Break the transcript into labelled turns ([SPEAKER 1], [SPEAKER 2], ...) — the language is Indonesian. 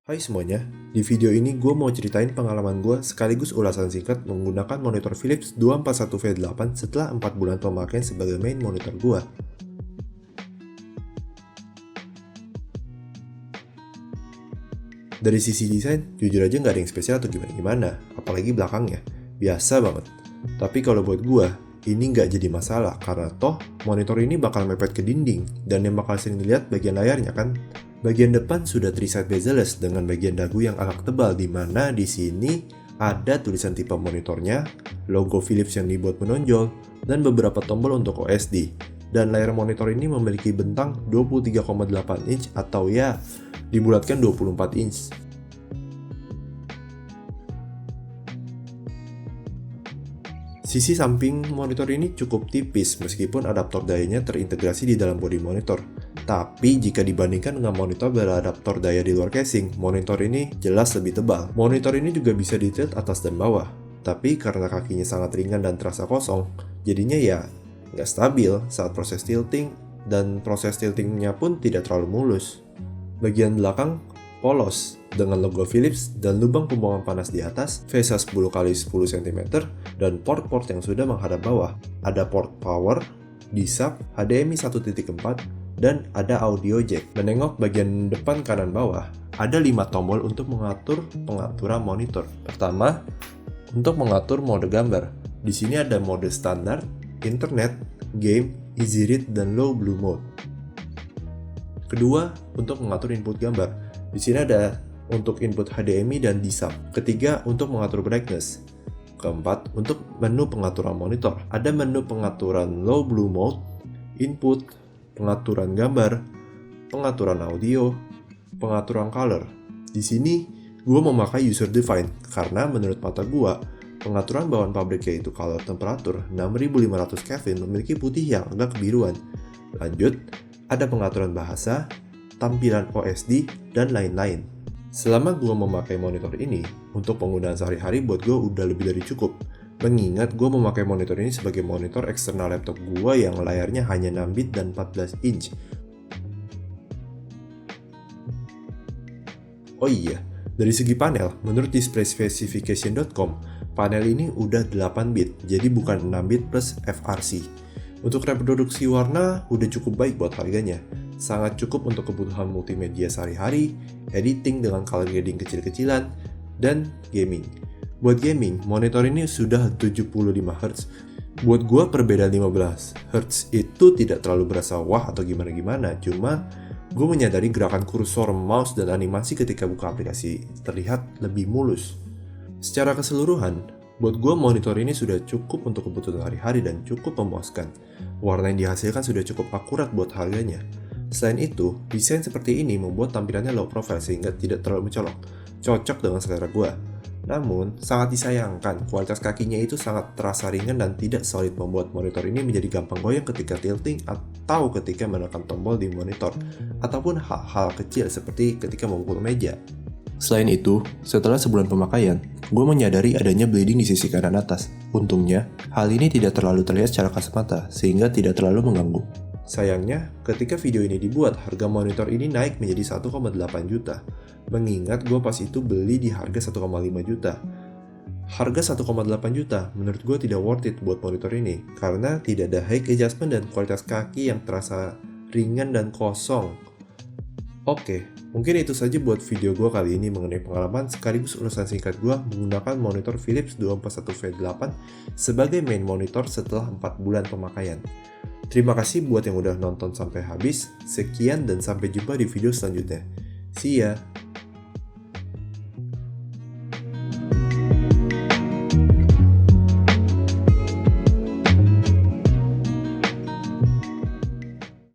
[SPEAKER 1] Hai semuanya, di video ini gue mau ceritain pengalaman gue sekaligus ulasan singkat menggunakan monitor Philips 241V8 setelah 4 bulan pemakaian sebagai main monitor gue. Dari sisi desain, jujur aja nggak ada yang spesial atau gimana-gimana, apalagi belakangnya. Biasa banget. Tapi kalau buat gue, ini nggak jadi masalah karena toh monitor ini bakal mepet ke dinding dan yang bakal sering dilihat bagian layarnya kan. Bagian depan sudah three-side bezel-less dengan bagian dagu yang agak tebal di mana di sini ada tulisan tipe monitornya, logo Philips yang dibuat menonjol, dan beberapa tombol untuk OSD. Dan layar monitor ini memiliki bentang 23,8 inch atau ya dibulatkan 24 inch. Sisi samping monitor ini cukup tipis meskipun adaptor dayanya terintegrasi di dalam bodi monitor. Tapi jika dibandingkan dengan monitor beradaptor daya di luar casing, monitor ini jelas lebih tebal. Monitor ini juga bisa ditilt atas dan bawah. Tapi karena kakinya sangat ringan dan terasa kosong, jadinya ya nggak stabil saat proses tilting dan proses tiltingnya pun tidak terlalu mulus. Bagian belakang polos dengan logo Philips dan lubang pembuangan panas di atas, VESA 10x10 cm, dan port-port yang sudah menghadap bawah. Ada port power, DISAP, HDMI 1.4, dan ada audio jack. Menengok bagian depan kanan bawah, ada 5 tombol untuk mengatur pengaturan monitor. Pertama, untuk mengatur mode gambar. Di sini ada mode standar, internet, game, easy read, dan low blue mode. Kedua, untuk mengatur input gambar. Di sini ada untuk input HDMI dan DISAP. Ketiga, untuk mengatur brightness. Keempat, untuk menu pengaturan monitor. Ada menu pengaturan low blue mode, input, pengaturan gambar, pengaturan audio, pengaturan color. Di sini, gue memakai user define karena menurut mata gue, pengaturan bawaan pabrik yaitu color temperatur 6500 Kelvin memiliki putih yang agak kebiruan. Lanjut, ada pengaturan bahasa, tampilan OSD, dan lain-lain. Selama gue memakai monitor ini, untuk penggunaan sehari-hari buat gue udah lebih dari cukup. Mengingat gue memakai monitor ini sebagai monitor eksternal laptop gue yang layarnya hanya 6 bit dan 14 inch. Oh iya, dari segi panel, menurut displayspecification.com, panel ini udah 8 bit, jadi bukan 6 bit plus FRC. Untuk reproduksi warna udah cukup baik buat harganya. Sangat cukup untuk kebutuhan multimedia sehari-hari, editing dengan color grading kecil-kecilan, dan gaming. Buat gaming, monitor ini sudah 75Hz. Buat gua perbedaan 15Hz itu tidak terlalu berasa wah atau gimana-gimana, cuma gue menyadari gerakan kursor mouse dan animasi ketika buka aplikasi terlihat lebih mulus. Secara keseluruhan, buat gue monitor ini sudah cukup untuk kebutuhan hari-hari dan cukup memuaskan. Warna yang dihasilkan sudah cukup akurat buat harganya. Selain itu, desain seperti ini membuat tampilannya low profile sehingga tidak terlalu mencolok, cocok dengan selera gue. Namun, sangat disayangkan kualitas kakinya itu sangat terasa ringan dan tidak solid membuat monitor ini menjadi gampang goyang ketika tilting atau ketika menekan tombol di monitor, ataupun hal-hal kecil seperti ketika memukul meja. Selain itu, setelah sebulan pemakaian, gue menyadari adanya bleeding di sisi kanan atas. Untungnya, hal ini tidak terlalu terlihat secara kasat mata, sehingga tidak terlalu mengganggu. Sayangnya, ketika video ini dibuat, harga monitor ini naik menjadi 1,8 juta. Mengingat gue pas itu beli di harga 1,5 juta. Harga 1,8 juta menurut gue tidak worth it buat monitor ini, karena tidak ada high adjustment dan kualitas kaki yang terasa ringan dan kosong. Oke, mungkin itu saja buat video gue kali ini mengenai pengalaman sekaligus ulasan singkat gue menggunakan monitor Philips 241V8 sebagai main monitor setelah 4 bulan pemakaian. Terima kasih buat yang udah nonton sampai habis. Sekian dan sampai jumpa di video selanjutnya. See ya!